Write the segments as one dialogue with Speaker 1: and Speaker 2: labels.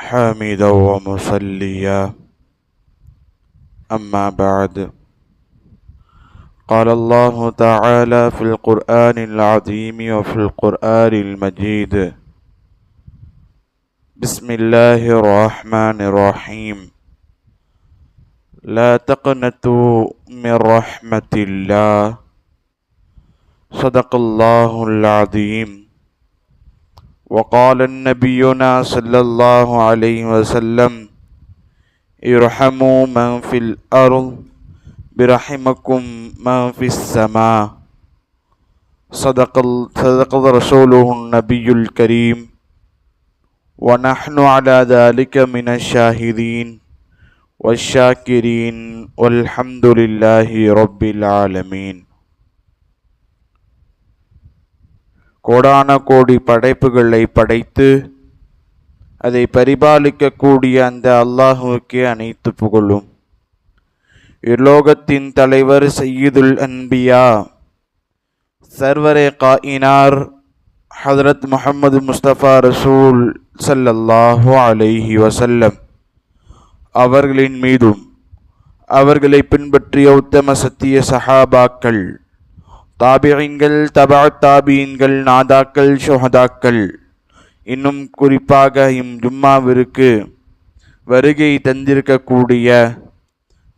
Speaker 1: حامدا ومصليا أما بعد قال الله تعالى في القرآن العظيم وفي القرآن المجيد بسم الله الرحمن الرحيم لا تقنطوا من رحمة الله صدق الله العظيم وقال نبينا صلى الله عليه وسلم ارحموا من في الأرض برحمكم من في السماء صدق رسوله النبي الكريم ونحن على ذلك من الشاهدين والشاكرين والحمد لله رب العالمين. கோடான கோடி படைப்புகளை படைத்து அதை பரிபாலிக்கக்கூடிய அந்த அல்லாஹுவுக்கே அனைத்து புகழும். இலோகத்தின் தலைவர் சையீதுல் அன்பியா சர்வரே காயினார் ஹதரத் முஹம்மது முஸ்தபா ரசூல் ஸல்லல்லாஹு அலைஹி வஸல்லம் அவர்களின் மீதும் அவர்களை பின்பற்றிய உத்தம சத்திய சஹாபாக்கள், தாபிஈன்கள், தபா தாபிஈன்கள், நாதாக்கள், ஷுஹதாக்கள், இன்னும் குறிப்பாக ஜும்மாவிற்கு வருகை தந்திருக்கக்கூடிய,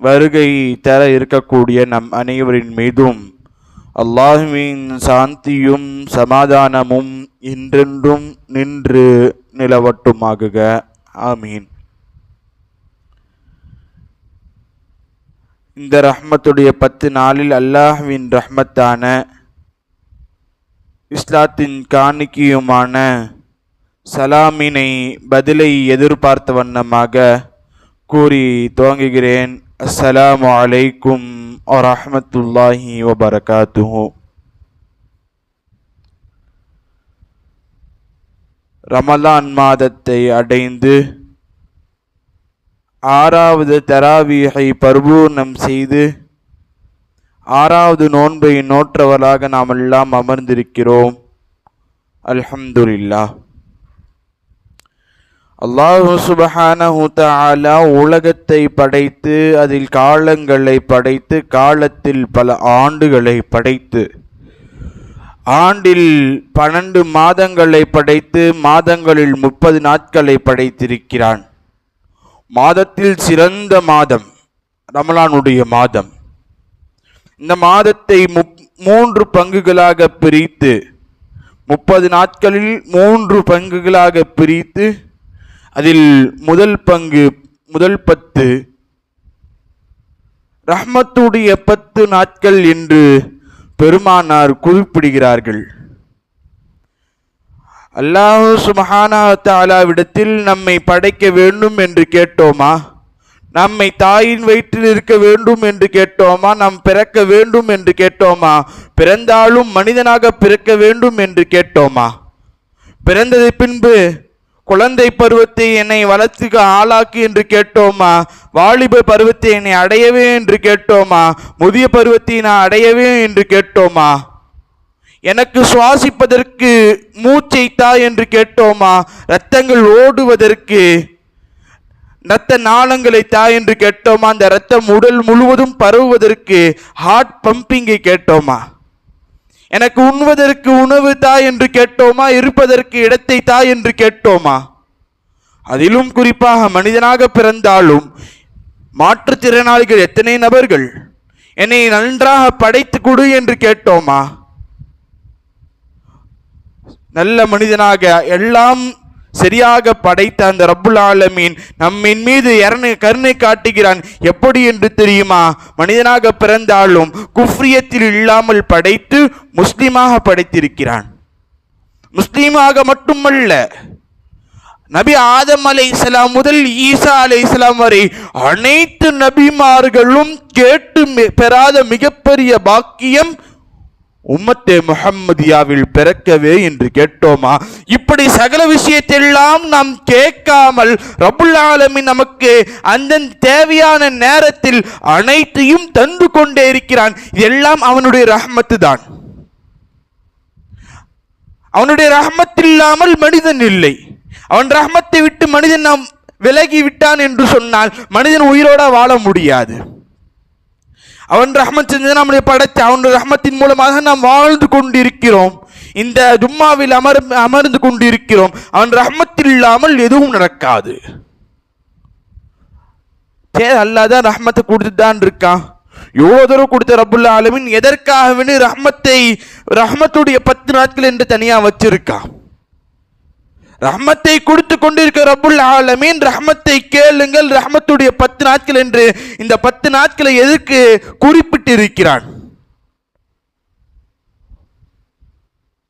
Speaker 1: வருகை தர இருக்கக்கூடிய நம் அனைவரின் மீதும் அல்லாஹ்வின் சாந்தியும் சமாதானமும் என்றென்றும் நின்று நிலவட்டுமாகுக. ஆமீன். இந்த ரஹ்மத்துடைய 10 நாளில் அல்லாஹ்வின் ரஹ்மத்தான இஸ்லாத்தின் காணிக்கையுமான சலாமினை பதிலை எதிர்பார்த்த வண்ணமாக கூறி துவங்குகிறேன். அஸ்ஸலாமு அலைக்கும் வரஹ்மத்துல்லாஹி வபரகாத்துஹு. ரமலான் மாதத்தை அடைந்து 6வது தராவீஹை பரிபூர்ணம் செய்து 6வது நோன்பை நோற்றவர்களாக நாம் எல்லாம் அமர்ந்திருக்கிறோம். அல்ஹம்துலில்லாஹ். அல்லாஹு சுப்ஹானஹு தஆலா உலகத்தை படைத்து அதில் காலங்களை படைத்து காலத்தில் பல ஆண்டுகளை படைத்து ஆண்டில் 12 மாதங்களை படைத்து மாதங்களில் 30 நாட்களை படைத்திருக்கிறான். மாதத்தில் சிறந்த மாதம் ரமலானுடைய மாதம். இந்த மாதத்தை 3 பங்குகளாக பிரித்து 30 நாட்களில் 3 பங்குகளாக பிரித்து அதில் முதல் பங்கு முதல் 10 ரஹ்மத்துடைய 10 நாட்கள் என்று பெருமானார் குறிப்பிடுகிறார்கள். அல்லாஹ் சுப்ஹானஹு வ தஆலாவிடத்தில் நம்மை படைக்க வேண்டும் என்று கேட்டோமா? நம்மை தாயின் வயிற்றில் இருக்க வேண்டும் என்று கேட்டோமா? நாம் பிறக்க வேண்டும் என்று கேட்டோமா? பிறந்தாலும் மனிதனாக பிறக்க வேண்டும் என்று கேட்டோமா? பிறந்தது பின்பு குழந்தை பருவத்தை என்னை வளர்த்துக்க ஆளாக்கு என்று கேட்டோமா? வாலிப பருவத்தை என்னை அடையவே என்று கேட்டோமா? முதிய பருவத்தை நான் அடையவே என்று கேட்டோமா? எனக்கு சுவாசிப்பதற்கு மூச்சை தா என்று கேட்டோமா? இரத்தங்கள் ஓடுவதற்கு இரத்த நாளங்களை தா என்று கேட்டோமா? அந்த இரத்தம் உடல் முழுவதும் பரவுவதற்கு ஹார்ட் பம்பிங்கை கேட்டோமா? எனக்கு உண்வதற்கு உணவு தா என்று கேட்டோமா? இருப்பதற்கு இடத்தை தா என்று கேட்டோமா? அதிலும் குறிப்பாக மனிதனாக பிறந்தாலும் மாற்றுத்திறனாளிகள் எத்தனை நபர்கள் என்னை நன்றாக படைத்து கொடு என்று கேட்டோமா? நல்ல மனிதனாக எல்லாம் சரியாக படைத்த அந்த ரப்புல் ஆலமீன் நம்மின் மீது கருணை காட்டுகிறான். எப்படி என்று தெரியுமா? மனிதனாக பிறந்தாலும் குஃப்ரியத்தில் இல்லாமல் படைத்து முஸ்லிமாக படைத்திருக்கிறான். முஸ்லிமாக மட்டுமல்ல, நபி ஆதம் அலைஹிஸ்ஸலாம் முதல் ஈசா அலைஹிஸ்ஸலாம் வரை அனைத்து நபிமார்களும் கேட்டு பெறாத மிகப்பெரிய பாக்கியம் உம்மத்தே முஹம்மதியாவில் பிறக்கவே என்று கேட்டோமா? இப்படி சகல விஷயத்தெல்லாம் நாம் கேட்காமல் ரப்புல் ஆலமீன் நமக்கு அந்த தேவையான நேரத்தில் அனைத்தையும் தந்து கொண்டே இருக்கிறான். இதெல்லாம் அவனுடைய ரஹ்மத்து தான். அவனுடைய ரஹ்மத் இல்லாமல் மனிதன் இல்லை. அவன் ரஹ்மத்தை விட்டு மனிதன் நாம் விலகி விட்டான் என்று சொன்னால் மனிதன் உயிரோட வாழ முடியாது. அவன் ரஹ்மத் செஞ்சு நம்மளை படைத்த அவன் ரஹ்மத்தின் மூலமாக நாம் வாழ்ந்து கொண்டிருக்கிறோம். இந்த ஜும்மாவில் அமர்ந்து கொண்டிருக்கிறோம். அவன் ரஹ்மத்தில் இல்லாமல் எதுவும் நடக்காது. அல்லாஹ் தான் ரஹ்மத்தை கொடுத்துட்டு தான் இருக்கான். எவ்வளோ தூரம் கொடுத்த ரப்புல் ஆலமீன் எதற்காக ரஹ்மத்துடைய 10 நாட்கள் என்று தனியாக வச்சிருக்கான். ரஹ்மத்தை கொடுத்து கொண்டிருக்க ரப்புல் ஆலமீன் ரஹ்மத்தை கேளுங்கள் ரஹ்மத்துடைய 10 நாட்கள் என்று இந்த 10 நாட்களை எதற்கு குறிப்பிட்டு இருக்கிறான்?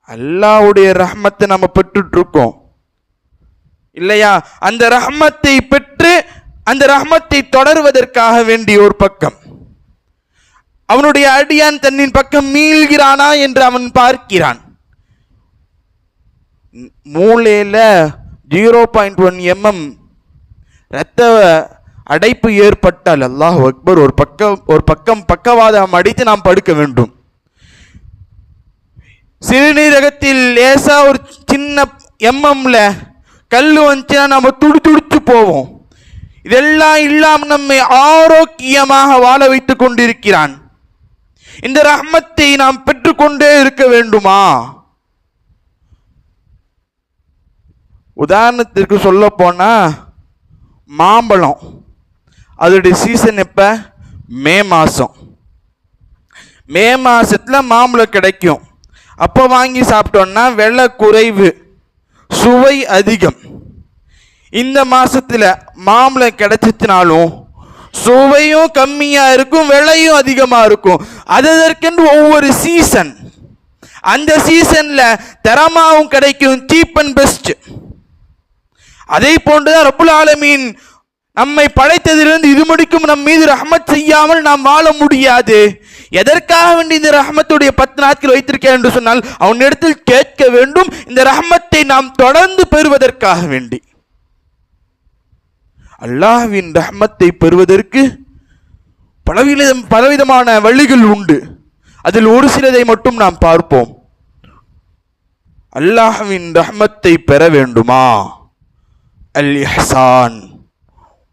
Speaker 1: அல்லாஹ்வுடைய ரஹ்மத்தை நம்ம பெற்றுட்டு இருக்கோம் இல்லையா? அந்த ரஹ்மத்தை பெற்று அந்த ரஹ்மத்தை தொடர்வதற்காக வேண்டிய ஒரு பக்கம் அவனுடைய அடியான் தன்னின் பக்கம் மீள்கிறானா என்று அவன் பார்க்கிறான். மூளையில 0.1 mm இரத்த அடைப்பு ஏற்பட்டால் அல்லாஹ் அக்பர், ஒரு பக்கம் பக்கவாதம் அடித்து நாம் படுக்க வேண்டும். சிறுநீரகத்தில் லேசா ஒரு சின்ன எம்எம்ல கல்லு வந்துச்சுன்னா நம்ம துடிச்சு போவோம். இதெல்லாம் இல்லாமல் நம்மை ஆரோக்கியமாக வாழ வைத்துக் கொண்டிருக்கிறான். இந்த ரஹ்மத்தை நாம் பெற்றுக்கொண்டே இருக்க வேண்டுமா? உதாரணத்திற்கு சொல்ல போனா மாம்பழம், அதோடைய சீசன் எப்ப? மே மாசம். மே மாசத்துல மாம்பழம் கிடைக்கும். அப்போ வாங்கி சாப்பிட்டோம்னா விலை குறைவு, சுவை அதிகம். இந்த மாசத்துல மாம்பழம் கிடைச்சினாலும் சுவையும் கம்மியா இருக்கும், விலையும் அதிகமா இருக்கும். அதற்கென்று ஒவ்வொரு சீசன், அந்த சீசன்ல தரமாவும் கிடைக்கும், சீப் அண்ட் பெஸ்ட். அதே போன்றுதான் ரப்புல் ஆலமீன் நம்மை படைத்ததிலிருந்து இது முடிக்கும் நம் மீது ரஹ்மத் செய்யாமல் நாம் வாழ முடியாது. எதற்காக வேண்டி இந்த ரஹ்மத்துடைய 10 நாட்கள் வைத்திருக்கேன் என்று சொன்னால் அவனிடத்தில் கேட்க வேண்டும். இந்த ரஹ்மத்தை நாம் தொடர்ந்து பெறுவதற்காக வேண்டி. அல்லாஹ்வின் ரஹ்மத்தை பெறுவதற்கு பலவிதமான வழிகள் உண்டு. அதில் ஒரு சிலதை மட்டும் நாம் பார்ப்போம். அல்லாஹ்வின் ரஹ்மத்தை பெற வேண்டுமா? அல் இஹ்சான்,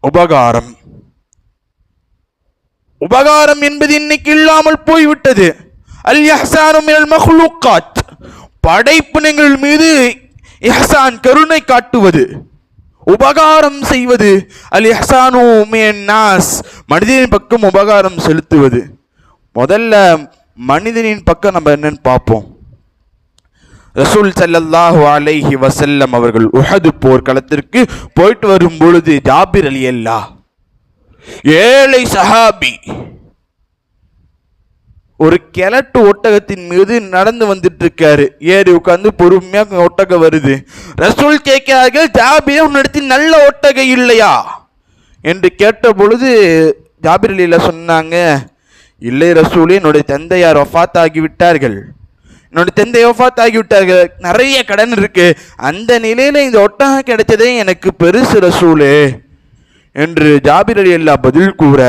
Speaker 1: உபகாரம். உபகாரம் என்பது இன்னைக்கு இல்லாமல் போய்விட்டது. அல் இஹ்சானு மினல் மக்லூகாத், படைப்பினங்கள் மீது இஹ்சான், கருணை காட்டுவது, உபகாரம் செய்வது. அல் இஹ்சானு மினன் நாஸ், மனிதனின் பக்கம் உபகாரம் செலுத்துவது. முதல்ல மனிதனின் பக்கம் நம்ம என்னன்னு பார்ப்போம். ரசூல் ஸல்லல்லாஹு அலைஹி வஸல்லம் அவர்கள் உஹது போர்க்களத்திற்கு போயிட்டு வரும் பொழுது ஜாபிர் ரலியல்லாஹ், ஏழை சஹாபி, ஒரு கிழட்டு ஒட்டகத்தின் மீது நடந்து வந்துட்டு இருக்காரு. ஏறி உட்கார்ந்து பொறுமையா ஒட்டகம் வருது. ரசூல் கேட்கிறார்கள், ஜாபிர் உன்னிடத்தில் நல்ல ஒட்டகம் இல்லையா என்று கேட்ட பொழுது ஜாபிர் ரலியல்லாஹ் சொன்னாங்க, இல்லை ரசூலே, என்னுடைய தந்தையார் வஃபாத் ஆகிவிட்டார்கள், என்னுடைய தந்தை வஃபாத் ஆகிவிட்டார்கள், நிறைய கடன் இருக்கு, அந்த நிலையில இந்த ஒட்டகம் கிடைச்சதே எனக்கு பெருசு ரசூலே என்று ஜாபிர் ரலியல்லாஹ் பதில் கூற,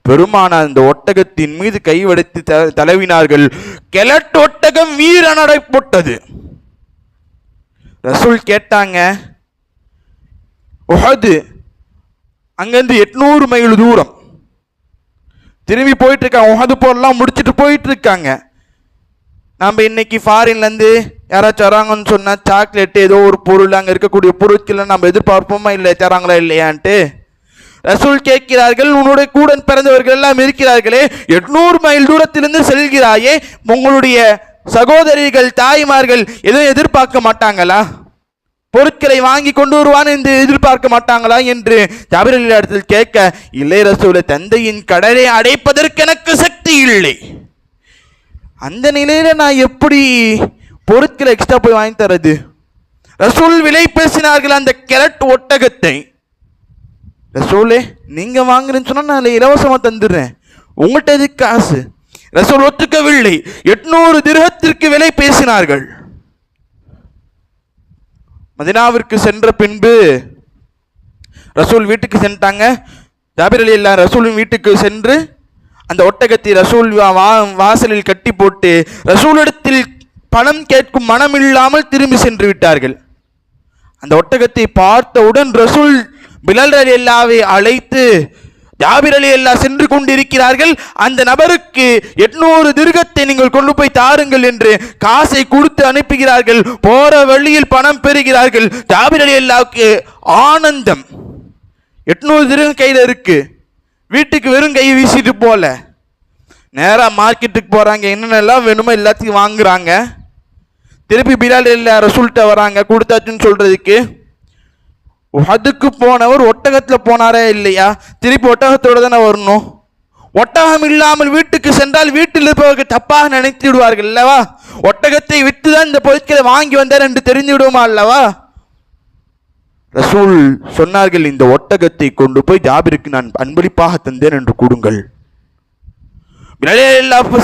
Speaker 1: பெருமானார் அந்த ஒட்டகத்தின் மீது கை வடித்து தடவினார்கள். கிழட்டு ஒட்டகம் வீர நடை போட்டது. ரசூல் கேட்டாங்க, உஹது அங்கிருந்து 800 மைல் தூரம் திரும்பி போயிட்டு இருக்காங்க. உஹது போர்லாம் முடிச்சுட்டு போயிட்டு இருக்காங்க. நம்ம இன்னைக்கு ஃபாரின்லேருந்து யாராச்சும் வராங்கன்னு சொன்னால் சாக்லேட்டு ஏதோ ஒரு பொருள், அங்கே இருக்கக்கூடிய பொருட்களை நம்ம எதிர்பார்ப்போமா இல்லை, தராங்களா இல்லையான்ட்டு. ரசூல் கேட்கிறார்கள், உன்னுடைய கூட பிறந்தவர்கள் எல்லாம் இருக்கிறார்களே, 800 மைல் தூரத்திலிருந்து செல்கிறாயே, உங்களுடைய சகோதரிகள் தாய்மார்கள் எதுவும் எதிர்பார்க்க மாட்டாங்களா? பொருட்களை வாங்கி கொண்டு வருவான் என்று எதிர்பார்க்க மாட்டாங்களா என்று ஜாபிர் ரலியல்லாஹு இடத்தில் கேட்க, இல்லை ரசூலே, தந்தையின் கடனை அடைப்பதற்கு எனக்கு சக்தி இல்லை, அந்த நிலையில நான் எப்படி பொருட்களை எக்ஸ்ட்ரா போய் வாங்கி தரது? ரசூல் விலை பேசினார்கள் அந்த கிழட்டு ஒட்டகத்தை. ரசூலே, நீங்க வாங்குறேன்னு சொன்னா நான் இலவசமா தந்துடுறேன், உங்கள்கிட்ட எதுக்கு காசு? ரசூல் ஒத்துக்கவில்லை. 800 திர்ஹத்திற்கு விலை பேசினார்கள். மதீனாவிற்கு சென்ற பின்பு ரசூல் வீட்டுக்கு சென்றாங்க. ஜாபிர் ரலியல்லாஹு ரசூலின் வீட்டுக்கு சென்று அந்த ஒட்டகத்தை ரசூல் வாசலில் கட்டி போட்டு ரசூலிடத்தில் பணம் கேட்கும் மனம் இல்லாமல் திரும்பி சென்று விட்டார்கள். அந்த ஒட்டகத்தை பார்த்தவுடன் ரசூல் பிலால் ரலியல்லாஹு அழைத்து ஜாபிர் ரலியல்லாஹு சென்று கொண்டிருக்கிறார்கள். அந்த நபருக்கு 800 திர்ஹத்தை நீங்கள் கொண்டு போய் தாருங்கள் என்று காசை கொடுத்து அனுப்புகிறார்கள். போற வழியில் பணம் பெறுகிறார்கள். ஜாபிர் ரலியல்லாஹுக்கு ஆனந்தம். 800 திர்ஹம் கையில் இருக்கு. வீட்டுக்கு வெறும் கையை வீசிட்டு போல, நேராக மார்க்கெட்டுக்கு போகிறாங்க. என்னென்னலாம் வேணுமோ எல்லாத்தையும் வாங்குறாங்க. திருப்பி பிலால் ரலியல்லாஹு ரசூல்கிட்ட வராங்க கொடுத்தாச்சுன்னு சொல்கிறதுக்கு. அதுக்கு போனவர் ஒட்டகத்தில் போனாரே இல்லையா? திருப்பி ஒட்டகத்தோடு தானே வரணும். ஒட்டகம் இல்லாமல் வீட்டுக்கு சென்றால் வீட்டில் இருப்பவர்கள் தப்பாக நினைத்து விடுவார்கள் அல்லவா? ஒட்டகத்தை விட்டு தான் இந்த பொருட்களை வாங்கி வந்தார் என்று தெரிந்து விடுவோமா அல்லவா? ரசூல் சொன்னார்கள், இந்த ஒட்டகத்தை கொண்டு போய் ஜாபிருக்கு நான் அன்பளிப்பாக தந்தேன் என்று கொடுங்கள்.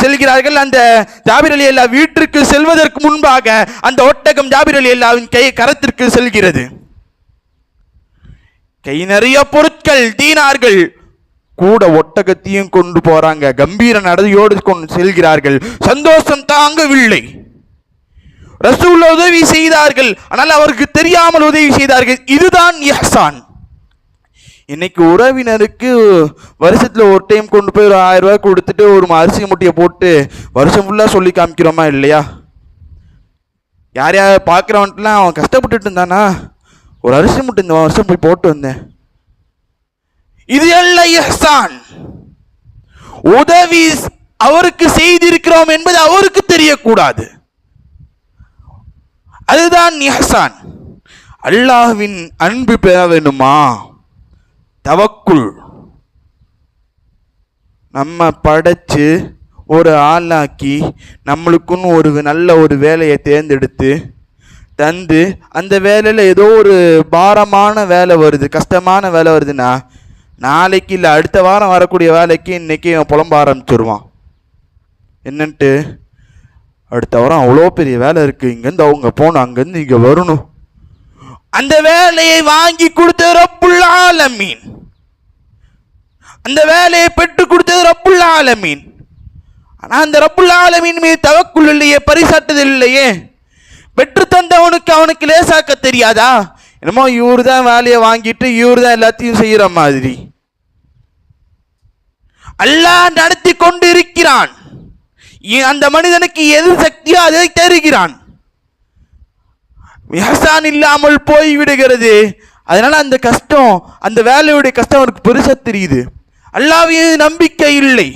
Speaker 1: செல்கிறார்கள். அந்த ஜாபிர் ரலியல்லாஹு வீட்டிற்கு செல்வதற்கு முன்பாக அந்த ஒட்டகம் ஜாபிர் ரலியல்லாஹுவின் கரத்திற்கு செல்கிறது. கை நிறைய பொருட்கள், தீனார்கள், கூட ஒட்டகத்தையும் கொண்டு போறாங்க. கம்பீர நடையோடு கொண்டு செல்கிறார்கள். சந்தோஷம் தாங்கவில்லை. ரசூல் உதவி செய்தார்கள், ஆனால் அவருக்கு தெரியாமல் உதவி செய்தார்கள். இதுதான் இஹ்சான். இன்னைக்கு உறவினருக்கு வருஷத்தில் ஒரு டைம் கொண்டு போய் ஒரு 1000 ரூபாய் கொடுத்துட்டு ஒரு அரிசி முட்டையை போட்டு வருஷம் ஃபுல்லாக சொல்லி காமிக்கிறோமா இல்லையா? யார் யார் பார்க்குறவன்ட்டுலாம் அவன் கஷ்டப்பட்டுட்டு இருந்தானா, ஒரு அரிசி முட்டை இந்த வருஷம் போய் போட்டு வந்தேன். இது எல்லாம் இஹ்சான். உதவி அவருக்கு செய்திருக்கிறோம் என்பது அவருக்கு தெரியக்கூடாது. அதுதான் இஹ்சான். அல்லாஹ்வின் அன்பு பெற வேணுமா? தவக்குல். நம்ம படைச்சு ஒரு ஆளாக்கி நம்மளுக்குன்னு ஒரு நல்ல ஒரு வேலையை தேர்ந்தெடுத்து தந்து, அந்த வேலையில் ஏதோ ஒரு பாரமான வேலை வருது, கஷ்டமான வேலை வருதுன்னா, நாளைக்கு இல்லை அடுத்த வாரம் வரக்கூடிய வேலைக்கு இன்னைக்கு புலம்ப ஆரம்பிச்சிருவான். என்னன்ட்டு, அடுத்த வாரம் அவ்வளோ பெரிய வேலை இருக்குது, இங்கேருந்து அவங்க போகணும், அங்கேருந்து இங்கே வரணும். அந்த வேலையை வாங்கி கொடுத்த ரப்புல் ஆலமீன், அந்த வேலையை பெற்று கொடுத்தது ரப்புல் ஆலமீன். ஆனால் அந்த ரப்புல் ஆலமீன் மீது தவக்குல் இல்லையே, பரிசாட்டுதல் இல்லையே. பெற்று தந்தவனுக்கு அவனுக்கு லேசாக்க தெரியாதா? என்னமோ இவரு தான் வேலையை வாங்கிட்டு இவரு தான் எல்லாத்தையும் செய்கிற மாதிரி. அல்லாஹ் நடத்தி கொண்டு இருக்கிறான். அந்த மனிதனுக்கு எது சக்தியோ அதை தருகிறான். இஹ்சான் இல்லாமல் போய் விடுகிறது. அதனால அந்த கஷ்டம், அந்த வேலையுடைய கஷ்டம் அவனுக்கு பெருசா தெரியுது. அல்லாஹ்வின் நம்பிக்கை இல்லை.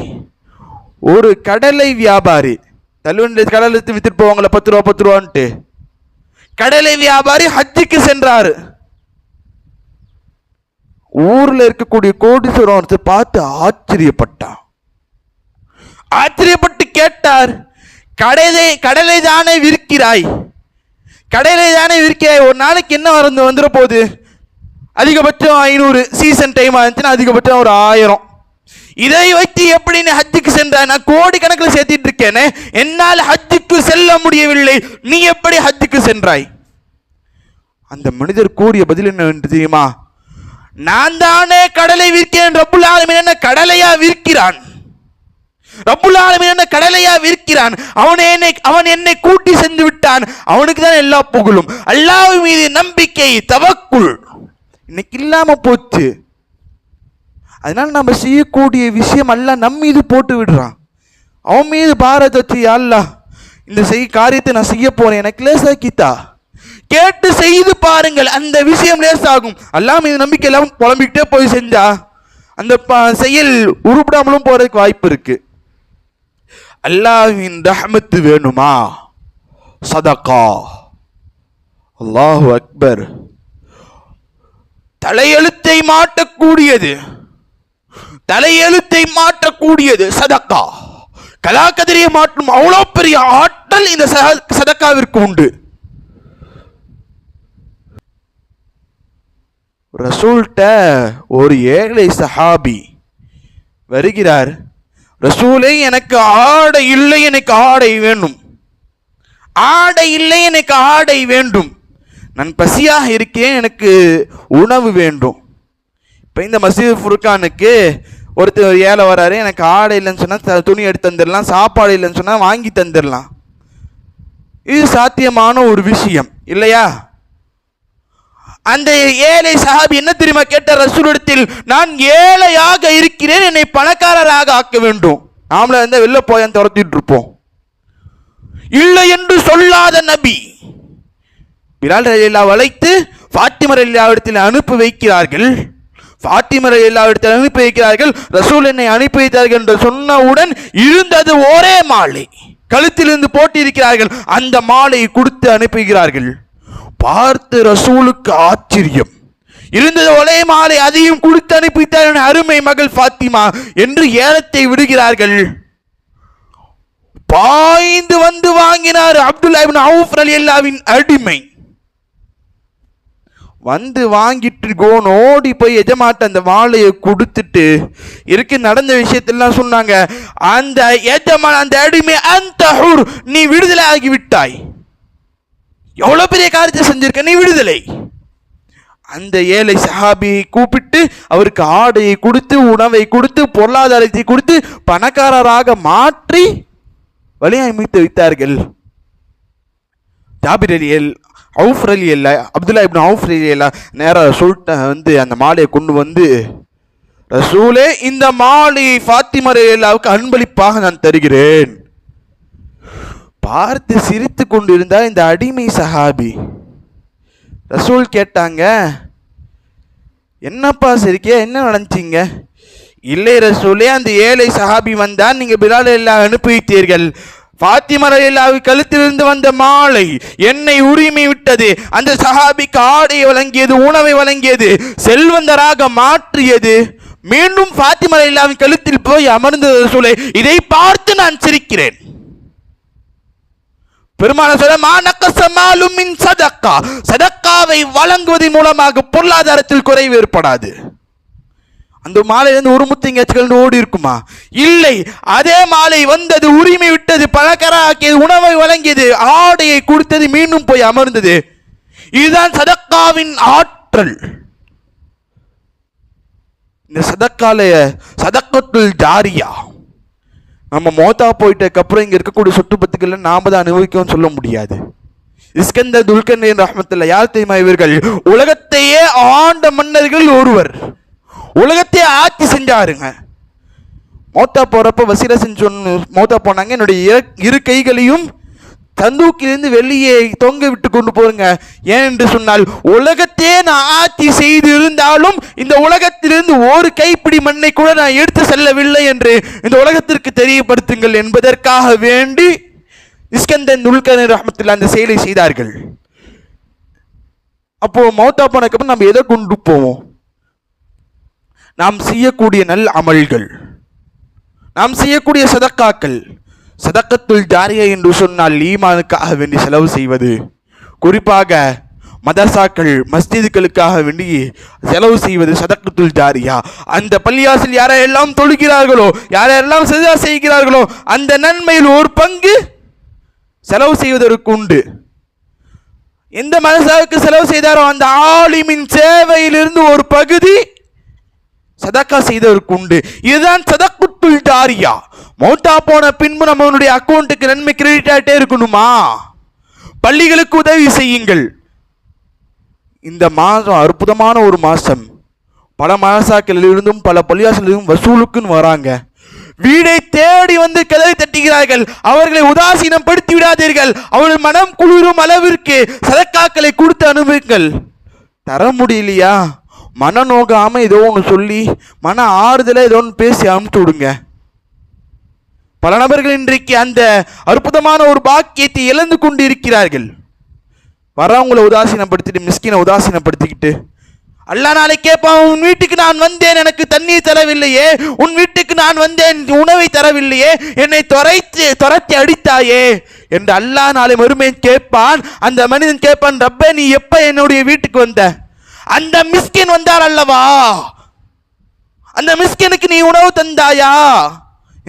Speaker 1: ஒரு கடலை வியாபாரி, தள்ளுவண்டி கடலை வித்துட்டு போவாங்களே 10 ரூபா 10 ரூபான்ட்டு, கடலை வியாபாரி ஹஜ்ஜுக்கு சென்றாரு. ஊர்ல இருக்கக்கூடிய கோடீஸ்வரத்தை பார்த்து ஆச்சரியப்பட்டு கேட்டார், கடலை தானே விற்கிறாய், கடலை தானே விற்கிறாய், ஒரு நாளைக்கு என்ன வந்துட போகுது? அதிகபட்சம் 500, சீசன் டைம் ஆச்சுன்னா அதிகபட்சம் ஒரு 1000. இதை வைத்து எப்படி நீ ஹஜ்ஜுக்கு சென்றாய்? நான் கோடி கணக்கில் சேர்த்திட்டு இருக்கேனே, என்னால் ஹஜ்ஜுக்கு செல்ல முடியவில்லை, நீ எப்படி ஹஜ்ஜுக்கு சென்றாய்? அந்த மனிதர் கூறிய பதில் என்ன தெரியுமா? நான் தானே கடலை விற்கிறேன், ரப்புல் ஆலமீன் என்ன கடலையா விற்கிறான்? ரப்புல் ஆலமீன் என்ன கடலையா விற்கிறான்? அவன் என்னை கூட்டி சென்று விட்டான், அவனுக்கு தான் எல்லா புகழும். அல்லாஹ் மீது நம்பிக்கை, தவக்குல் இன்னைக்கு இல்லாம போச்சு. அதனால நம்ம செய்யக்கூடிய விஷயம் அல்லாஹ் நம் மீது போட்டு விடுறான். அவன் மீது பாரத்தை வச்சு, அல்லாஹ் இந்த காரியத்தை நான் செய்ய போறேன், எனக்கு லேசாக்கித்தா, கேட்டு செய்து பாருங்கள், அந்த விஷயம் லேசாகும். அல்லாஹ் மீது நம்பிக்கை எல்லாம் புலம்பிக்கிட்டே போய் செஞ்சா அந்த செயல் உருப்படாமலும் போறதுக்கு வாய்ப்பு இருக்கு. அல்லாஹ்வின் ரஹ்மத்து வேணுமா? சதகா. அல்லாஹு அக்பர். தலையெழுத்தை மாற்றக்கூடியது சதக்கா. கலாக்கதிரியை மாற்றும் அவ்வளோ பெரிய ஆற்றல் இந்த சதக்காவிற்கு உண்டு. ரசூல்கிட்ட ஒரு ஏழை சஹாபி வருகிறார். ரசூலே, எனக்கு ஆடை இல்லை, எனக்கு ஆடை வேண்டும், ஆடை இல்லை, எனக்கு ஆடை வேண்டும், நான் பசியாக இருக்கேன், எனக்கு உணவு வேண்டும். இப்போ இந்த மஸ்ஜித் ஃபுர்கானுக்கு ஒருத்தர் ஏழை வராரு, எனக்கு ஆடை இல்லைன்னு சொன்னால் துணி எடுத்து தந்துடலாம், சாப்பாடு இல்லைன்னு சொன்னால் வாங்கி தந்துடலாம். இது சாத்தியமான ஒரு விஷயம் இல்லையா? அந்த ஏழை சஹாபி என்ன தெரியுமா கேட்ட ரசூலிடத்தில், நான் ஏழையாக இருக்கிறேன், என்னை பணக்காரராக ஆக்க வேண்டும். நாமள இருந்தா வெளில போயான் துரத்திட்டு இருப்போம். இல்லை என்று சொல்லாத நபி பிலால் ரலியல்லாஹு அழைத்து ஃபாத்திமா ரலியல்லாஹு இடத்தில் அனுப்பி வைக்கிறார்கள். ஃபாத்திமா ரலியல்லாஹு இடத்தில் அனுப்பி வைக்கிறார்கள். ரசூல் என்னை அனுப்பி வைத்தார்கள் என்று சொன்னவுடன் இருந்தது ஒரே மாலை, கழுத்திலிருந்து போட்டிருக்கிறார்கள். அந்த மாலையை கொடுத்து அனுப்புகிறார்கள். பார்த்து ரசூலுக்கு ஆச்சரியம். இருந்தது ஒரே மாலை, அதையும் கொடுத்து அனுப்பித்தார் அருமை மகள் ஃபாத்திமா என்று ஏலத்தை விடுகிறார்கள். பாய்ந்து வந்து வாங்கினார் அப்துல்லா இப்னு அவுஃப் ரலியல்லாஹுவின் அடிமை. வந்து வாங்கிட்டு ஓடி போய் எஜமாட்ட அந்த மாலையை கொடுத்துட்டு இருக்கு நடந்த விஷயத்தெல்லாம் சொன்னாங்க. அந்த எஜமான அந்த அடிமை, அந்த ஹுர், நீ விடுதலை ஆகிவிட்டாய், எவ்வளவு பெரிய காரியத்தை செஞ்சிருக்க, நீ விடுதலை. அந்த ஏழை சஹாபியை கூப்பிட்டு அவருக்கு ஆடையை கொடுத்து உணவை கொடுத்து பொருளாதாரத்தை கொடுத்து பணக்காரராக மாற்றி வழி அமைத்து வைத்தார்கள். ஜாபிர் அவுஃப் ரலியல்லாஹு அப்துல்லா இப்னு அவுஃப் ரலியல்லாஹு நேராக சொல்லிட்டு வந்து அந்த மாலையை கொண்டு வந்து, ரசூலே, இந்த மாலையை ஃபாத்திமா ரலியல்லாஹுக்கு அன்பளிப்பாக நான் தருகிறேன். பார்த்து சிரித்து கொண்டிருந்தா இந்த அடிமை சஹாபி. ரசூல் கேட்டாங்க, என்னப்பா சிரிக்க, என்ன நடந்துச்சிங்க? இல்லை ரசூலே, அந்த ஏழை சஹாபி வந்தான், நீங்க பிலால் ரலியல்லாஹு அனுப்பி வைத்தீர்கள். ஃபாத்திமா ரலியல்லாஹு கழுத்திலிருந்து வந்த மாலை என்னை உரிமை விட்டது. அந்த சஹாபிக்கு ஆடையை வழங்கியது, உணவை வழங்கியது, செல்வந்தராக மாற்றியது. மீண்டும் ஃபாத்திமா ரலியல்லாஹு கழுத்தில் போய் அமர்ந்தது. ரசூலே, இதை பார்த்து நான் சிரிக்கிறேன். பெருமான சதக்காவை வழங்குவதன் மூலமாக பொருளாதாரத்தில் குறைவு ஏற்படாது. அந்த மாலையிலிருந்து ஒரு முத்திங்க ஓடி இருக்குமா? இல்லை. அதே மாலை வந்தது, உரிமை விட்டது, பணக்காரராக்கியது, உணவை வழங்கியது, ஆடையை கொடுத்தது, மீண்டும் போய் அமர்ந்தது. இதுதான் சதக்காவின் ஆற்றல். இந்த சதக்கத்துல் ஜாரியா நம்ம மோத்தா போயிட்டதுக்கு அப்புறம் இங்க இருக்கக்கூடிய சொத்து பத்துக்களை நாம தான் அனுபவிக்கவும் சொல்ல முடியாது. இஸ்கந்தர் துல்கர்னைன் ரஹ்மத்துல்லாஹி யார் தெரியுமா? இவர்கள் உலகத்தையே ஆண்ட மன்னர்கள் ஒருவர், உலகத்தையே ஆட்சி செஞ்சாருங்க. மோத்தா போறப்ப வசீலா செஞ்சு மோத்தா போனாங்க, என்னுடைய இரு கைகளையும் தந்தூக்கிலிருந்து வெளியே தொங்க விட்டு கொண்டு போறங்க. ஏன் என்று சொன்னால், உலகத்தையே நான் ஆட்சி செய்து இருந்தாலும் இந்த உலகத்திலிருந்து ஒரு கைப்பிடி மண்ணை கூட நான் எடுத்து செல்லவில்லை என்று இந்த உலகத்திற்கு தெரியப்படுத்துங்கள் என்பதற்காக வேண்டி இஸ்கந்தர் துல்கர்னைன் ரஹ்மத்துல்லாஹி அந்த செயலை செய்தார்கள். அப்போ மௌத்தா போனதுக்கு நம்ம எதை கொண்டு போவோம்? நாம் செய்யக்கூடிய நல் அமல்கள், நாம் செய்யக்கூடிய சதக்காக்கள். சதக்கத்துல் ஜாரியா என்று சொன்னால் ஈமானுக்காக வேண்டி செலவு செய்வது, குறிப்பாக மதரசாக்கள் மஸ்ஜிதுகளுக்காக வேண்டி செலவு செய்வது சதக்கத்துல் ஜாரியா. அந்த பள்ளியாசில் யாரெல்லாம் தொழுகிறார்களோ, யாரெல்லாம் சஜதா செய்கிறார்களோ, அந்த நன்மையில் ஒரு பங்கு செலவு செய்வதற்கு உண்டு. எந்த மதரசாவுக்கு செலவு செய்தாரோ அந்த ஆலிமின் சேவையிலிருந்து ஒரு பகுதி சதக்கா செய்தவருக்கு உண்டு. இதுதான் சதக்கத்துல் ஜாரியா. மௌத்தா போன பின்பு நம்மளுடைய அக்கௌண்ட்டுக்கு நன்மை கிரெடிட் ஆகிட்டே இருக்கணுமா? பள்ளிகளுக்கு உதவி செய்யுங்கள். இந்த மாதம் அற்புதமான ஒரு மாசம். பல மதரசாக்களில் இருந்தும் பல பள்ளியாசலிருந்தும் வசூலுக்குன்னு வராங்க. வீடை தேடி வந்து கதவை தட்டுகிறார்கள். அவர்களை உதாசீனம் படுத்தி விடாதீர்கள். அவர்கள் மனம் குளிரும் அளவிற்கு சதக்காக்களை கொடுத்து அனுபவிங்கள். தர முடியலையா, மன நோகாம ஏதோ ஒன்று சொல்லி மன ஆறுதலை ஏதோ ஒன்று பேசி அனுப்பிச்சு விடுங்க. பல நபர்கள் இன்றைக்கு அந்த அற்புதமான ஒரு பாக்கியத்தை இழந்து கொண்டு இருக்கிறார்கள். வரவங்களை உதாசீனப்படுத்திட்டு, மிஸ்கினை உதாசீனப்படுத்திக்கிட்டு, அல்லாஹ் நாளை கேட்பான், உன் வீட்டுக்கு நான் வந்தேன், எனக்கு தண்ணீர் தரவில்லையே, உன் வீட்டுக்கு நான் வந்தேன், உணவை தரவில்லையே, என்னை துரத்தி அடித்தாயே என்று அல்லாஹ் நாளை மறுமையை கேட்பான். அந்த மனிதன் கேட்பான், ரப்பே நீ எப்ப என்னுடைய வீட்டுக்கு வந்த? அந்த மிஸ்கின் வந்தார் அல்லவா, அந்த மிஸ்கினுக்கு நீ உணவு தந்தாயா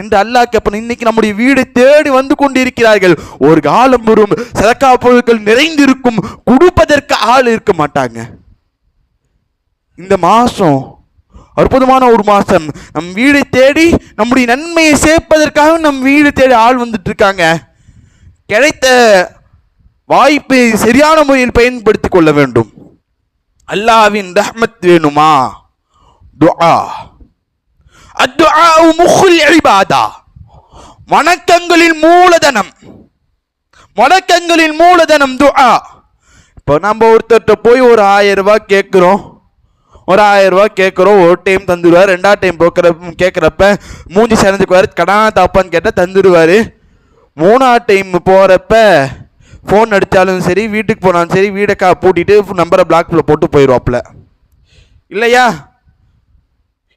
Speaker 1: என்று அல்லாஹ் கேட்பான். இன்னைக்கு நம்முடைய வீடை தேடி வந்து கொண்டிருக்கிறார்கள். ஒரு காலம் வரும் சதக்கா பொருட்கள் நிறைந்திருக்கும், கொடுப்பதற்கு ஆள் இருக்க மாட்டாங்க. இந்த மாசம் அற்புதமான ஒரு மாசம். நம் வீடை தேடி நம்முடைய நன்மையை சேர்ப்பதற்காக நம் வீடு தேடி ஆள் வந்துட்டு இருக்காங்க. கிடைத்த வாய்ப்பை சரியான முறையில் பயன்படுத்திக் கொள்ள வேண்டும். அல்லாஹ்வின் ரஹ்மத் வேணுமா? துஆ. அத்துஆ முஹுல் இபாதா. வணக்கங்களின் மூலதனம். வணக்கங்களின் மூலதனம் துஆ. இப்போ நம்ம ஒருத்தர்கிட்ட போய் ஒரு 1000 ரூபாய் கேட்குறோம். ஒரு 1000 ரூபாய் கேட்குறோம். ஒரு டைம் தந்துடுவார். 2வது டைம் கேட்குறப்ப மூஞ்சி சேர்ந்துக்குவார். கடனா தாப்பான்னு கேட்டால் தந்துடுவார். 3வது டைம் போகிறப்ப ஃபோன் அடித்தாலும் சரி, வீட்டுக்கு போனாலும் சரி, வீடை பூட்டிட்டு நம்பரை பிளாக்ல போட்டு போயிடுவாப்புல. இல்லையா?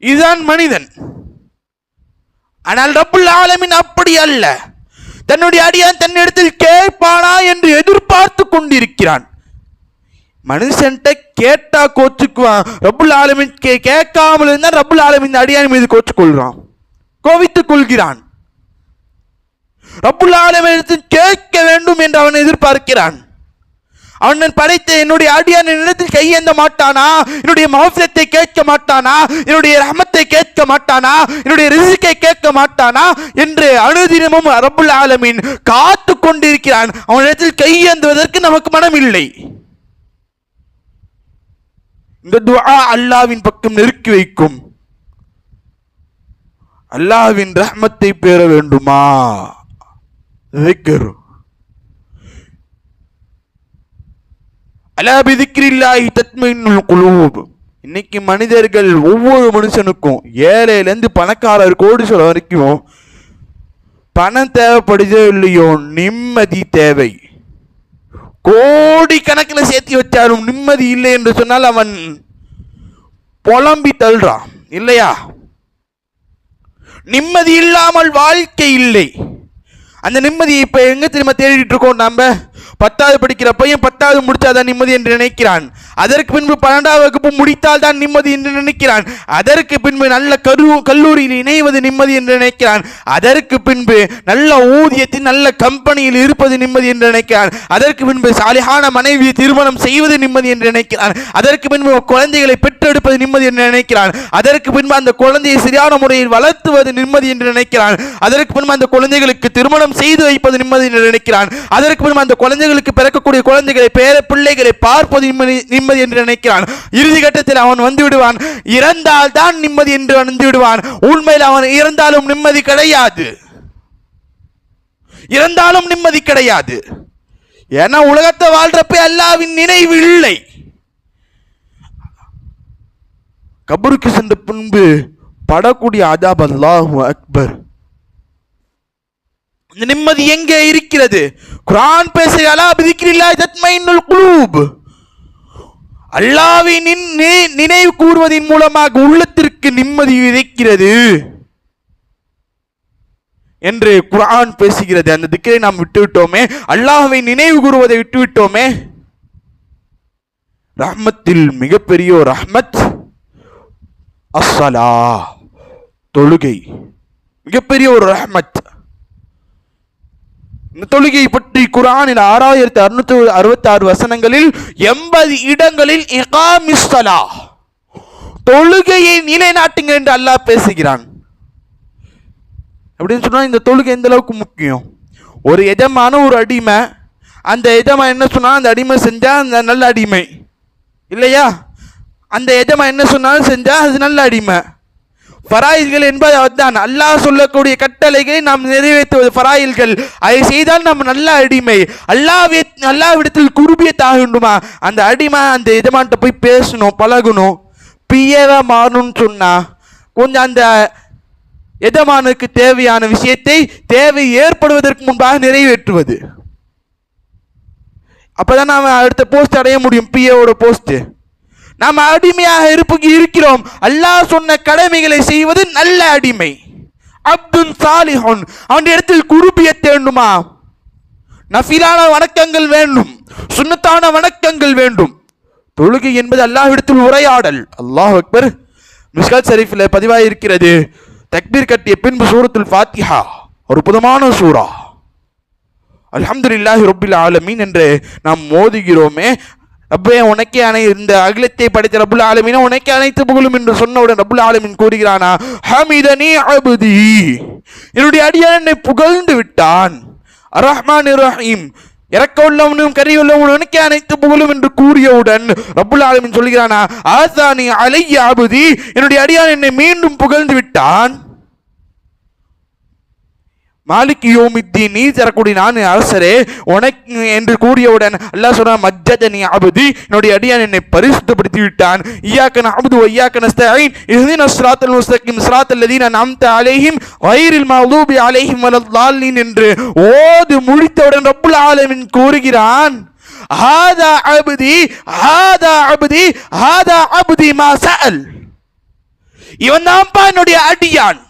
Speaker 1: இதுதான் மனிதன். ஆனால் ரப்புல் ஆலமீன் அப்படி அல்ல. தன்னுடைய அடியான் தன்னிடத்தில் கேட்பானா என்று எதிர்பார்த்து கொண்டிருக்கிறான். மனுஷன்ட்ட கேட்டா கோச்சுக்குவான். ரப்புல் ஆலமீன் கேட்காமல் இருந்தால் ரப்புல் ஆலமீன் அடியான் மீது கோச்சுக்கொள்கிறான், கோவித்துக் கொள்கிறான். ரப்புல் ஆலமீனிடத்தில் கேட்க வேண்டும் என்று அவன் எதிர்பார்க்கிறான். அவன் படைத்த என்னுடைய அடியான் என்னிடத்தில் கையேந்த மாட்டானா? என்னுடைய மௌஃபிரத்தை கேட்க மாட்டானா? என்னுடைய ரஹமத்தை கேட்க மாட்டானா? என்னுடைய ரிஸ்கை கேட்க மாட்டானா என்று அனுதினமும் ரப்புல் ஆலமீன் காத்து கொண்டிருக்கிறான். அவனிடத்தில் கையேந்துவதற்கு நமக்கு மனம் இல்லை. இந்த துஆ அல்லாஹ்வின் பக்கம் நெருக்கி வைக்கும். அல்லாஹ்வின் ரஹ்மத்தை பெற வேண்டுமா? ذكر அலா பிதிக்ரில்லாஹி தத்மைனுல் குலூப். இன்னைக்கு மனிதர்கள், ஒவ்வொரு மனுஷனுக்கும், ஏழையிலேருந்து பணக்காரர் கோடீஸ்வரர் வரைக்கும் பணம் தேவைப்படுதோ இல்லையோ, நிம்மதி தேவை. கோடி கணக்கில் சேர்த்து வச்சாலும் நிம்மதி இல்லை என்று சொன்னால் அவன் புலம்பி தள்ளுறான். இல்லையா? நிம்மதி இல்லாமல் வாழ்க்கை இல்லை. அந்த நிம்மதியை இப்ப எங்க திரும்ப தேடிட்டு இருக்கோம்? நம்ம 10வது படிக்கிற பையன் 10வது முடிச்சாதான் நிம்மதி என்று நினைக்கிறான். அதற்கு பின்பு 12வது வகுப்பு முடித்தால் தான் நிம்மதி என்று நினைக்கிறான். அதற்கு பின்பு நல்ல கல்லூரியில் இணைவது நிம்மதி என்று நினைக்கிறான். அதற்கு பின்பு நல்ல ஊதியத்தில் நல்ல கம்பெனியில் இருப்பது நிம்மதி என்று நினைக்கிறான். அதற்கு பின்பு சாலிஹான மனைவியை திருமணம் செய்வது நிம்மதி என்று நினைக்கிறான். அதற்கு பின்பு குழந்தைகளை பெற்றெடுப்பது நிம்மதி என்று நினைக்கிறான். அதற்கு பின்பு அந்த குழந்தையை சரியான முறையில் வளர்த்துவது நிம்மதி என்று நினைக்கிறான். அதற்கு பின்பு அந்த குழந்தைகளுக்கு திருமணம் செய்து வைப்பது நிம்மதி என்று நினைக்கிறான். அதற்கு பின்பு அந்த குழந்தைகளுக்கு பிறக்கக்கூடிய குழந்தைகளை, பேர பிள்ளைகளை பார்ப்பது நிம்மதி என்று நினைக்கிறான். இறுதி கட்டத்தில் அவன் வந்து விடுவான். இறந்தால் தான் நிம்மதி என்று வந்து விடுவான். உண்மையில் அவன் இறந்தாலும் நிம்மதி கிடையாது. இறந்தாலும் நிம்மதி கிடையாது. ஏன்னா உலகத்தை வாழ்றப்ப அல்லாஹ்வின் நினைவு இல்லை. கபருக்கு சென்ற பின்பு படக்கூடிய அதாப், அல்லாஹு அக்பர். நிம்மதி எங்கே இருக்கிறது? குர்ஆன் பேசுகிற அலா பிதிக்ரில்லாஹி தத்மைனுல் குலூப். அல்லாஹ்வின் நினைவு கூறுவதன் மூலமாக உள்ளத்திற்கு நிம்மதி இருக்கிறது என்று குர்ஆன் பேசுகிறது. அந்த திக்ரை நாம் விட்டுவிட்டோமே, அல்லாஹ்வை நினைவு கூறுவதை விட்டுவிட்டோமே. ரஹ்மத்தில் மிகப்பெரிய ஒரு ரஹ்மத் அஸ்ஸலா, தொழுகை. மிகப்பெரிய ஒரு ரஹ்மத். இந்த தொழுகையை பற்றி குர்ஆனில் 6666 வசனங்களில் 80 இடங்களில் இகாமிஸ் ஸலாஹ், தொழுகையை நிலைநாட்டுங்க என்று அல்லாஹ் பேசுகிறான். அப்படின்னு சொன்னா இந்த தொழுகை எந்த அளவுக்கு முக்கியம்? ஒரு எஜமான ஒரு அடிமை, அந்த எஜமா என்ன சொன்னா அந்த அடிமை செஞ்சா அந்த நல்ல அடிமை இல்லையா? அந்த எஜமா என்ன சொன்னாலும் செஞ்சா அது நல்ல அடிமை. ஃபராயில்கள் என்பது அதுதான். அல்லாஹ் சொல்லக்கூடிய கட்டளைகளை நாம் நிறைவேற்றுவது ஃபராயில்கள். அதை செய்தால் நாம் நல்ல அடிமை. அல்லாஹ்விடத்தில் குர்பியத்தாக வேண்டுமா? அந்த அடிமை அந்த எஜமான்ட்ட போய் பேசணும், பழகணும். பிஏவா மாறணும்னு சொன்னா கொஞ்சம் அந்த எஜமானுக்கு தேவையான விஷயத்தை தேவை ஏற்படுவதற்கு முன்பாக நிறைவேற்றுவது. அப்பதான் நாம அடுத்த போஸ்ட் அடைய முடியும், பிஏவோட போஸ்ட். நாம் அடிமையாக இருக்கிறோம். அல்லாஹ் சொன்ன கடமைகளை செய்வது நல்ல அடிமை. அப்துன் சாலிஹுன், அவன் இடத்தில் குர்பியத் வேண்டுமா? நஃபிலான வணக்கங்கள் வேண்டும், சுன்னத்தான வணக்கங்கள் வேண்டும். தொழுகை என்பது அல்லாஹ்விடத்தில் உரையாடல். அல்லாஹ் அக்பர். மிஸ்காத் ஷரீஃபில் பதிவாக இருக்கிறது, தக்பீர் கட்டிய பின்பு சூரத்துல் ஃபாத்திஹா, ஒரு புதமான சூரா, அல்ஹம்துலில்லாஹி ரப்பில் ஆலமீன் என்று நாம் மோதுகிறோமே. ரப்பே உனக்கே இந்த அகிலத்தை படைத்த ரப்புல் ஆலமீன் உனக்கே அனைத்து புகழும் என்று சொன்னவுடன் ரப்புல் ஆலமீன் கூறுகிறானா, ஹமிதனி அப்தி, என்னுடைய அடியான் என்னை புகழ்ந்து விட்டான். அர்-ரஹ்மானிர் ரஹீம், இறக்க உள்ளவனும் கரி உள்ளவனுக்கு அனைத்து புகழும் என்று கூறியவுடன் ரப்புல் ஆலமீன் சொல்கிறானா, ஆசானி அலைய அபுதி, என்னுடைய அடியான் என்னை மீண்டும் புகழ்ந்து விட்டான். மாலிக் யௌமித்தீன், நீ தரக்கூடிய நான் அரசரே உனக்கு என்று கூறியவுடன் அல்லாஹ் சொல்றான், மஜ்ஜதனி அபுதி, என்னுடைய அடியான் என்னை பரிசுத்தப்படுத்தி விட்டான். இய்யாக நஅபுது வ இய்யாக நஸ்தஈன் இஹ்தினஸ் ஸிராத்தல் முஸ்தகீம் ஸிராத்தல் லதீன அன்அம்த அலைஹிம் கைரில் மக்தூபி அலைஹிம் வலல்லாலின் என்று ஓது முடித்தவுடன் ரப்புல் ஆலமீன் கூறுகிறான், ஹாதா அபுதி ஹாதா அபுதி ஹாதா அபுதி மா சஅல். இவன் தான்ப்பா என்னுடைய அடியான்,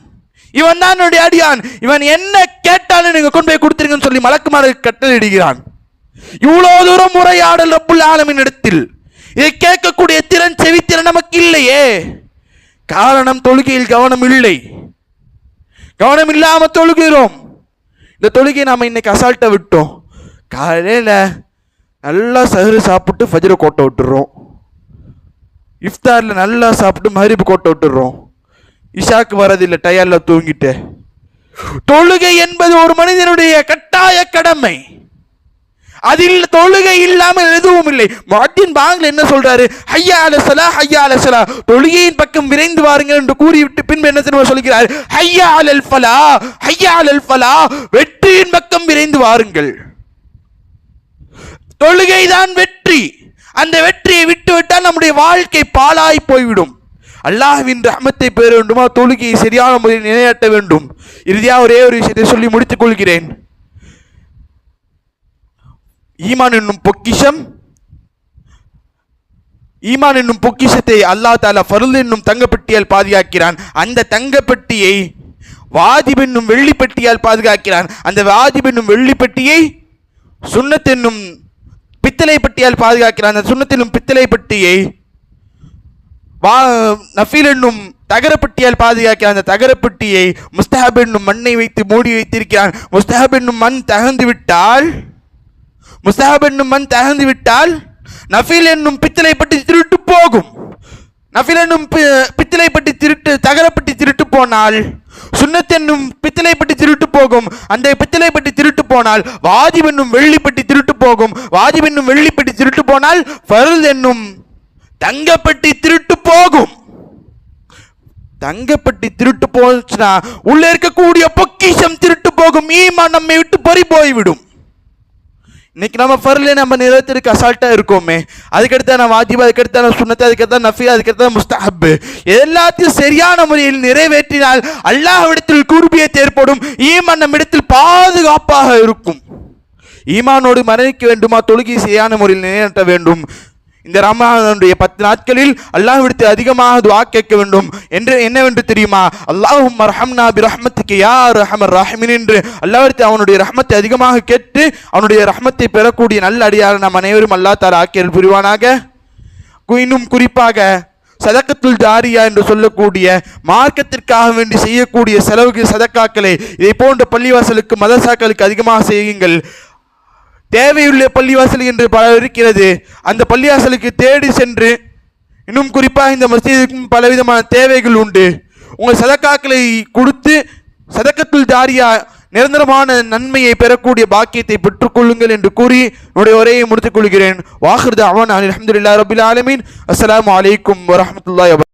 Speaker 1: இவன் தான் என்னுடைய அடியான், இவன் என்ன கேட்டாலும் நீங்க கொண்டு போய் கொடுத்துருங்கன்னு சொல்லி மலக்குமாருக்கு கட்டளையிடுகிறான். இவ்வளவு தூரம் முறையாடல் ரப்புல் ஆலமீன் இடத்தில். இதை கேட்கக்கூடிய திறன், செவித்திறன் நமக்கு இல்லையே. காரணம், தொழுகையில் கவனம் இல்லை. கவனம் இல்லாம தொழுகிறோம். இந்த தொழுகையை நாம இன்னைக்கு அசால்ட்டா விட்டோம். காலையில நல்லா சஹரு சாப்பிட்டு ஃபஜ்ர் கோட்டை விட்டுறோம். இஃப்தார்ல நல்லா சாப்பிட்டு மஹ்ரிப் கோட்டை விட்டுறோம். இஷாக்கு வரதில்லை, டயர்ல தூங்கிட்டு. தொழுகை என்பது ஒரு மனிதனுடைய கட்டாய கடமை. அதில் தொழுகை இல்லாமல் எதுவும் இல்லை. முஅத்தின் பாங்க்ல என்ன சொல்றாரு, ஹய்யா அலஸ் ஸலாஹ் ஹய்யா அலஸ் ஸலாஹ், தொழுகையின் பக்கம் விரைந்து வாருங்கள் என்று கூறிவிட்டு பின்பு என்ன தெரியுமா சொல்கிறார், ஹய்யா அலல் ஃபலாஹ் ஹய்யா அலல் ஃபலாஹ், வெற்றியின் பக்கம் விரைந்து வாருங்கள். தொழுகைதான் வெற்றி. அந்த வெற்றியை விட்டுவிட்டால் நம்முடைய வாழ்க்கை பாழாய் போய்விடும். அல்லாஹ்வின் ரஹ்மத்தை பெற வேண்டுமா, தொழுகையை சரியான முறையில் நிலைநாட்ட வேண்டும். இறுதியாக ஒரே ஒரு விஷயத்தை சொல்லி முடித்துக் கொள்கிறேன். ஈமான் என்னும் பொக்கிஷம், ஈமான் என்னும் பொக்கிஷத்தை அல்லாஹ் தஆலா ஃபர்ல் என்னும் தங்கப்பெட்டியால் பாதுகாக்கிறான். அந்த தங்கப்பெட்டியை வாஜிப் என்னும் வெள்ளிப்பெட்டியால் பாதுகாக்கிறான். அந்த வாஜிப் என்னும் வெள்ளிப்பெட்டியை சுன்னத் என்னும் பித்தளை பெட்டியால் பாதுகாக்கிறான். அந்த சுன்னத் என்னும் பித்தளை பெட்டியை நஃபீல் என்னும் தகரப்பட்டியால் பாதுகாக்கிறான். அந்த தகரப்பட்டியை முஸ்தஹப் என்னும் மண்ணை வைத்து மூடி வைத்திருக்கிறான். முஸ்தஹப் என்னும் மண் தகர்ந்து விட்டால், முஸ்தஹப் என்னும் மண் தகர்ந்து விட்டால் நஃபீல் என்னும் பித்தளை பட்டி திருட்டு போகும். நஃபீல் என்னும் பித்தளை பட்டி திருட்டு, தகரப்பட்டி திருட்டு போனால் சுன்னத் என்னும் பித்தளை பட்டி திருட்டு போகும். அந்த பித்தளை பட்டி திருட்டு போனால் வாஜிப் என்னும் வெள்ளிப்பட்டி திருட்டு போகும். வாஜிப் என்னும் வெள்ளிப்பட்டி திருட்டு போனால் ஃபர்ல் என்னும் தங்கப்பட்டி திருட்டு போகும். தங்கப்பட்டி திருட்டு போச்சுன்னா உள்ள இருக்கக்கூடிய பொக்கிஷம் திருட்டு போகும். ஈமான் நம்மை விட்டு பறி போய்விடும். இன்னைக்கு நம்ம ஃபர்ல நம்ம நிறைவேற்றிருக்க அசால்ட்டா இருக்கோமே. அதுக்கடுத்த நான் வாஜிப், அதுக்கடுத்த நான் சுன்னத், அதுக்கடுத்த நஃபீல், அதுக்கடுத்த முஸ்தஹப், எல்லாத்தையும் சரியான முறையில் நிறைவேற்றினால் அல்லாஹ்விடத்தில் குர்பியத் ஏற்படும். ஈமான் நம்மிடத்தில் பாதுகாப்பாக இருக்கும். ஈமானோடு மரணிக்க வேண்டுமா, தொழுகை சரியான முறையில் நிலைநாட்ட வேண்டும். இந்த ரமலானுடைய 10 நாட்களில் அல்லாஹ்விடத்தில் அதிகமாக துஆ கேட்க வேண்டும். என்று என்னவென்று தெரியுமா, அல்லாஹும்ம அர்ஹம்னா பிரஹ்மத்திக யா அர்ஹமர் ராஹிமீன் என்று அல்லாஹ்விடத்தில் அவனுடைய ரஹ்மத்தை அதிகமாக கேட்டு அவனுடைய ரஹ்மத்தை பெறக்கூடிய நல்ல அடியாரை நாம் அனைவரும் அல்லாஹ் தஆலா ஆக்கியல் புரிவானாக. இன்னும் குறிப்பாக சதக்கத்துல் ஜாரியா என்று சொல்லக்கூடிய மார்க்கத்திற்காக வேண்டி செய்யக்கூடிய செலவுக்கு சதக்காக்களை இதை போன்ற பள்ளிவாசலுக்கு மதரசாக்களுக்கு அதிகமாக செய்யுங்கள். தேவையுள்ள பள்ளிவாசல் என்று பல இருக்கிறது. அந்த பள்ளிவாசலுக்கு தேடி சென்று, இன்னும் குறிப்பாக இந்த மஸ்ஜிதுக்கும் பலவிதமான தேவைகள் உண்டு. உங்கள் சதக்காக்களை கொடுத்து சதக்கத்துல் ஜாரியா நிரந்தரமான நன்மையை பெறக்கூடிய பாக்கியத்தை பெற்றுக்கொள்ளுங்கள் என்று கூறி என்னுடைய உரையை முடித்துக் கொள்கிறேன். வாஹிர் தஅவானா அல்ஹம்துலில்லாஹி ரப்பில் ஆலமீன். அஸ்ஸலாமு அலைக்கும் வரஹ்மத்துல்லாஹி வபரகாத்துஹு.